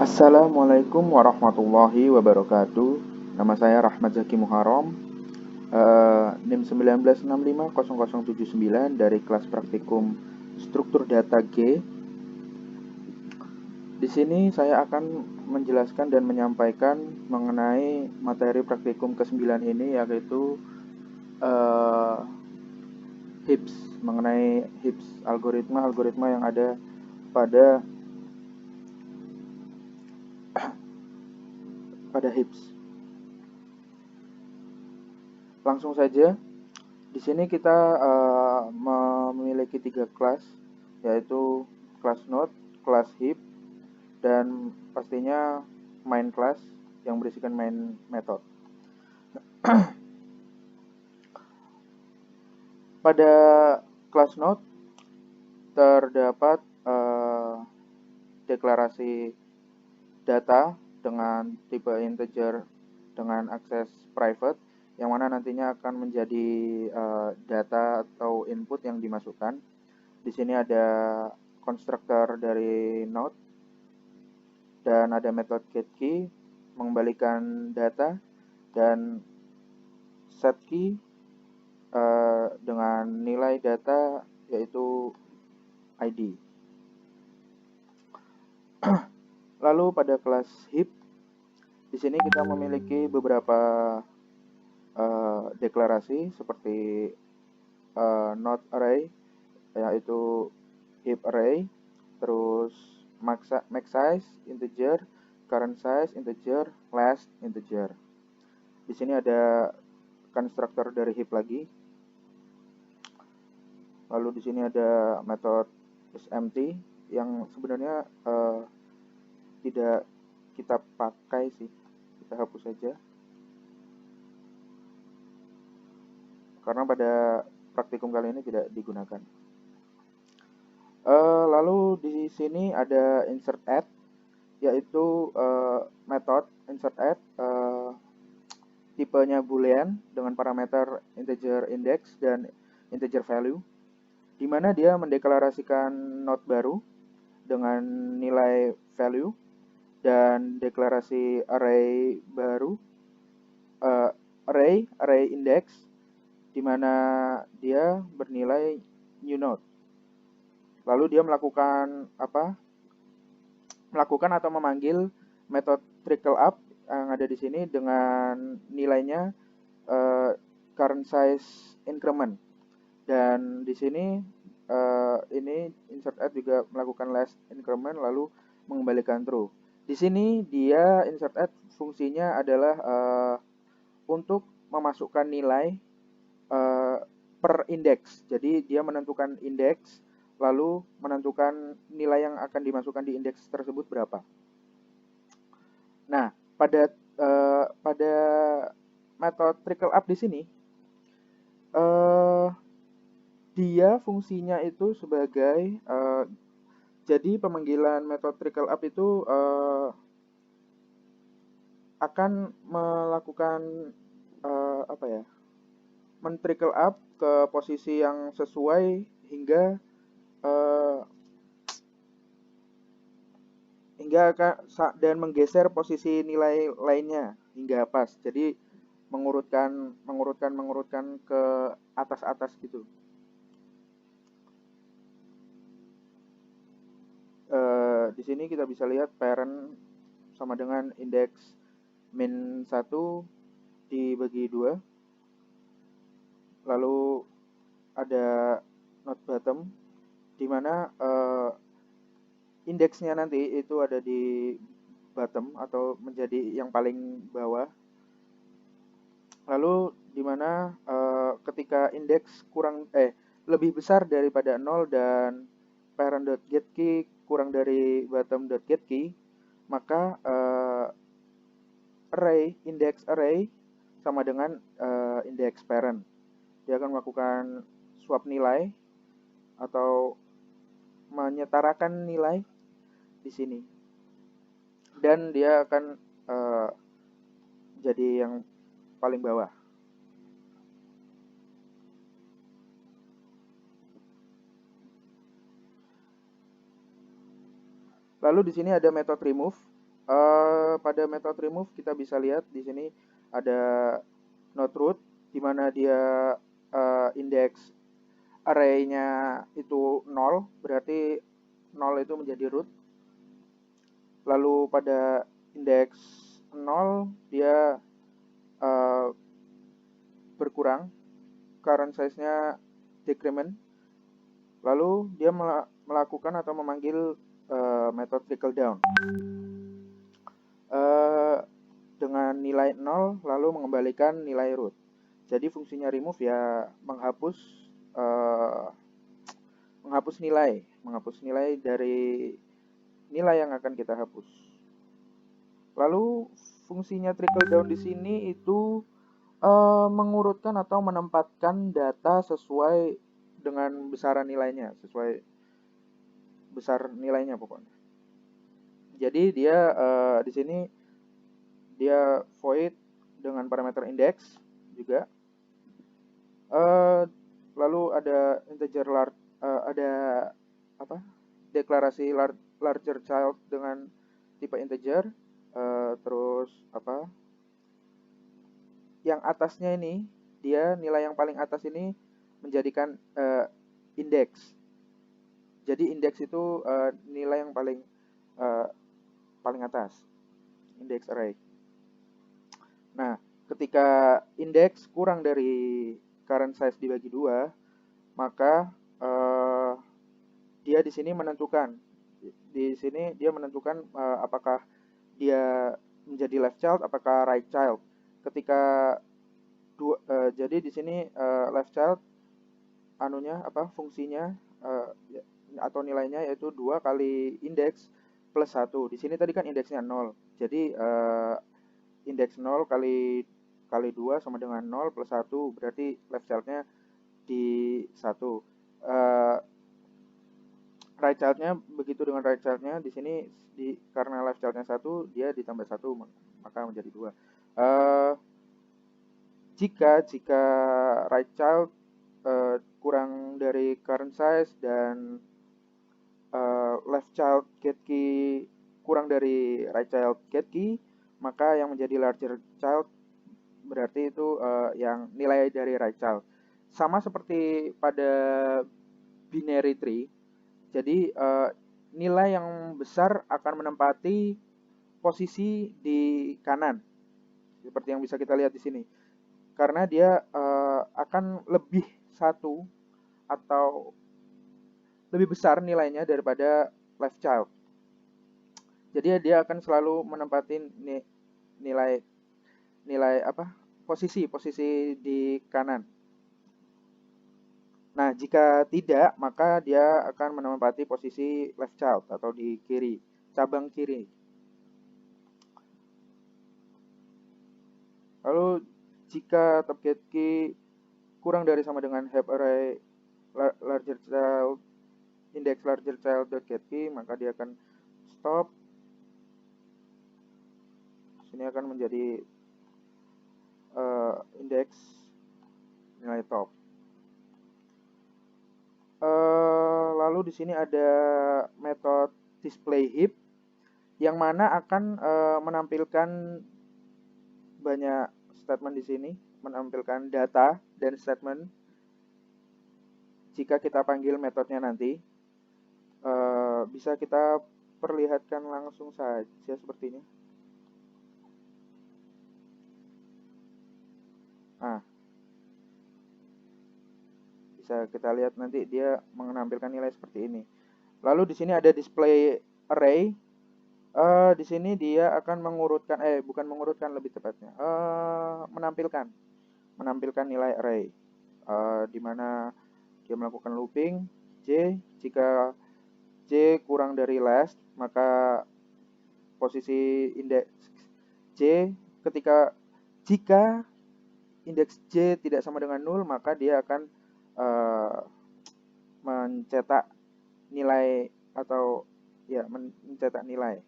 Assalamualaikum warahmatullahi wabarakatuh. Nama saya Rahmat Zaki Muharram, NIM 19650079 dari kelas praktikum struktur data G. Di sini saya akan menjelaskan dan menyampaikan mengenai materi praktikum ke-9 ini, yaitu HIPS, mengenai HIPS, algoritma yang ada pada HIPS. Langsung saja. Di sini kita memiliki 3 kelas, yaitu kelas node, kelas heap, dan pastinya main class yang berisikan main method. Pada kelas node terdapat deklarasi data dengan tipe integer dengan akses private, yang mana nantinya akan menjadi data atau input yang dimasukkan. Di sini ada konstruktor dari node dan ada metode getKey mengembalikan data, dan setKey dengan nilai data yaitu ID. Lalu pada kelas heap, di sini kita memiliki beberapa deklarasi seperti node array, yaitu heap array, terus max size integer, current size integer, last integer. Di sini ada konstruktor dari heap lagi. Lalu di sini ada metode isEmpty yang sebenarnya tidak kita pakai sih, kita hapus saja karena pada praktikum kali ini tidak digunakan. Lalu di sini ada insert add, yaitu metode insert add tipenya boolean dengan parameter integer index dan integer value, di mana dia mendeklarasikan node baru dengan nilai value dan deklarasi array baru, array index, di mana dia bernilai new node. Lalu dia melakukan atau memanggil metode trickle up yang ada di sini dengan nilainya current size increment. Dan di sini ini insert add juga melakukan last increment lalu mengembalikan true. Di sini dia insert add fungsinya adalah untuk memasukkan nilai per indeks. Jadi dia menentukan indeks lalu menentukan nilai yang akan dimasukkan di indeks tersebut berapa. Nah, pada metode trickle up di sini dia fungsinya itu sebagai jadi pemanggilan metode trickle up itu akan melakukan men-trickle up ke posisi yang sesuai hingga dan menggeser posisi nilai lainnya hingga pas. Jadi mengurutkan ke atas gitu. Di sini kita bisa lihat parent sama dengan indeks min 1 dibagi 2. Lalu ada node bottom, di mana indeksnya nanti itu ada di bottom atau menjadi yang paling bawah. Lalu di mana ketika indeks lebih besar daripada 0 dan parent.getKey kurang dari bottom.getKey, maka index array sama dengan index parent. Dia akan melakukan swap nilai atau menyetarakan nilai di sini, dan dia akan jadi yang paling bawah. Lalu di sini ada metode remove, Pada method remove kita bisa lihat di sini ada node root di mana dia indeks array-nya itu 0, berarti 0 itu menjadi root. Lalu pada indeks 0 dia uh, berkurang, current size-nya decrement. Lalu dia melakukan atau memanggil method trickle down dengan nilai 0 lalu mengembalikan nilai root. Jadi fungsinya remove ya menghapus nilai dari nilai yang akan kita hapus. Lalu fungsinya trickle down di sini itu mengurutkan atau menempatkan data sesuai dengan besaran nilainya, sesuai besar nilainya pokoknya. Jadi dia di sini dia void dengan parameter index juga. Lalu ada integer ada apa? Deklarasi larger child dengan tipe integer. Terus apa? Yang atasnya ini dia nilai yang paling atas ini menjadikan indeks. Jadi indeks itu nilai yang paling atas, indeks array. Nah, ketika indeks kurang dari current size dibagi 2, maka dia di sini menentukan apakah dia menjadi left child, apakah right child. Ketika jadi di sini left child fungsinya atau nilainya yaitu 2 kali indeks plus 1. Di sini tadi kan indeksnya 0. Jadi indeks 0 kali 2 sama dengan 0 plus 1, berarti left child-nya di 1. Right child-nya begitu dengan right child-nya di sini karena left child-nya 1, dia ditambah 1 maka menjadi 2. Jika right child kurang dari current size dan left child get key kurang dari right child get key, maka yang menjadi larger child berarti itu yang nilai dari right child. Sama seperti pada binary tree. Jadi nilai yang besar akan menempati posisi di kanan. Seperti yang bisa kita lihat di sini. Karena dia akan lebih satu atau lebih besar nilainya daripada left child. Jadi dia akan selalu menempati posisi di kanan. Nah, jika tidak, maka dia akan menempati posisi left child atau di kiri, cabang kiri. Lalu jika top get key kurang dari sama dengan have array larger child index larger child dot get key, maka dia akan stop. Sini akan menjadi indeks nilai top. Lalu di sini ada metode display heap yang mana akan menampilkan banyak statement di sini, menampilkan data dan statement. Jika kita panggil metodenya nanti, bisa kita perlihatkan langsung saja seperti ini. Nah, bisa kita lihat nanti dia menampilkan nilai seperti ini. Lalu di sini ada display array. Di sini dia akan lebih tepatnya, menampilkan nilai array, di mana dia melakukan looping J. Jika J kurang dari last, maka posisi indeks J jika indeks J tidak sama dengan 0, maka dia akan mencetak nilai atau ya mencetak nilai.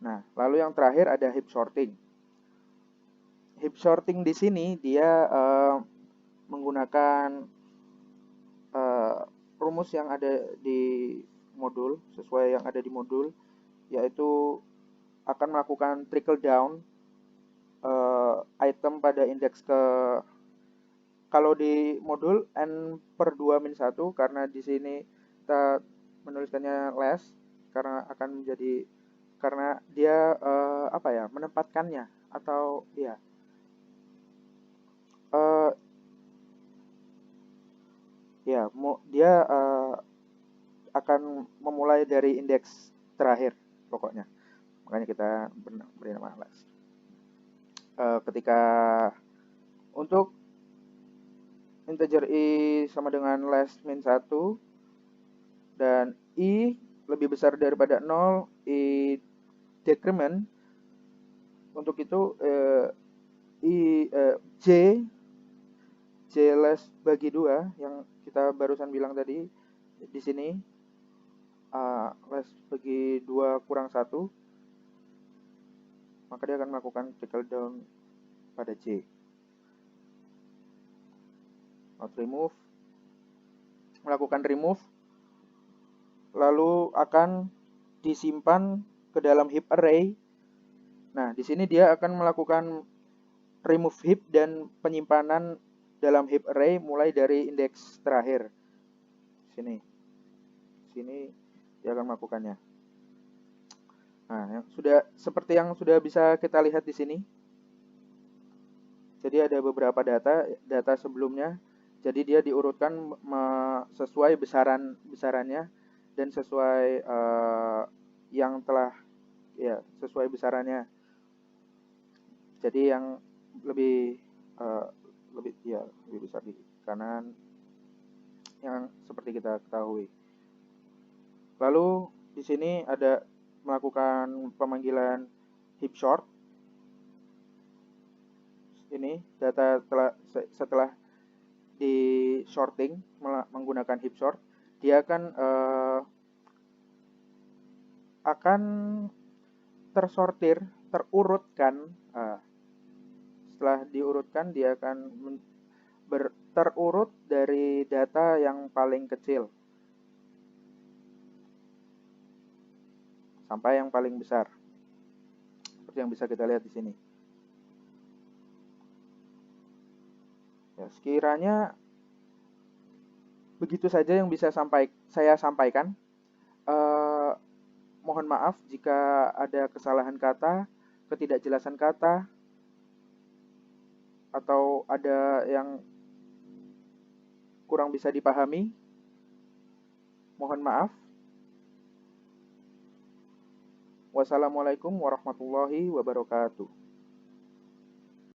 Nah, lalu yang terakhir ada heap sorting. Heap sorting di sini dia menggunakan rumus yang ada di modul, sesuai yang ada di modul, yaitu akan melakukan trickle down item pada indeks ke, kalau di modul n per 2 min 1, karena di sini kita menuliskannya less, karena akan menjadi, karena dia apa ya, menempatkannya, atau ya eh, ya dia akan memulai dari indeks terakhir pokoknya, makanya kita beri nama less. Ketika untuk integer i sama dengan less min 1 dan i lebih besar daripada 0, i decrement, untuk itu j less bagi 2 yang kita barusan bilang tadi di sini, less bagi 2 kurang 1, maka dia akan melakukan trickle down pada j. Not remove, melakukan remove, lalu akan disimpan ke dalam heap array. Nah, di sini dia akan melakukan remove heap dan penyimpanan dalam heap array mulai dari indeks terakhir. Sini dia akan melakukannya. Nah, seperti yang sudah bisa kita lihat di sini. Jadi ada beberapa data sebelumnya. Jadi dia diurutkan sesuai besarannya dan sesuai yang telah sesuai besarannya. Jadi yang lebih besar di kanan, yang seperti kita ketahui. Lalu di sini ada melakukan pemanggilan heap sort. Ini data setelah di sorting menggunakan heap sort, dia akan terurutkan. Setelah diurutkan, dia akan terurut dari data yang paling kecil sampai yang paling besar, seperti yang bisa kita lihat di sini. Ya, sekiranya begitu saja yang bisa saya sampaikan. Mohon maaf jika ada kesalahan kata, ketidakjelasan kata, atau ada yang kurang bisa dipahami. Mohon maaf. Wassalamualaikum warahmatullahi wabarakatuh.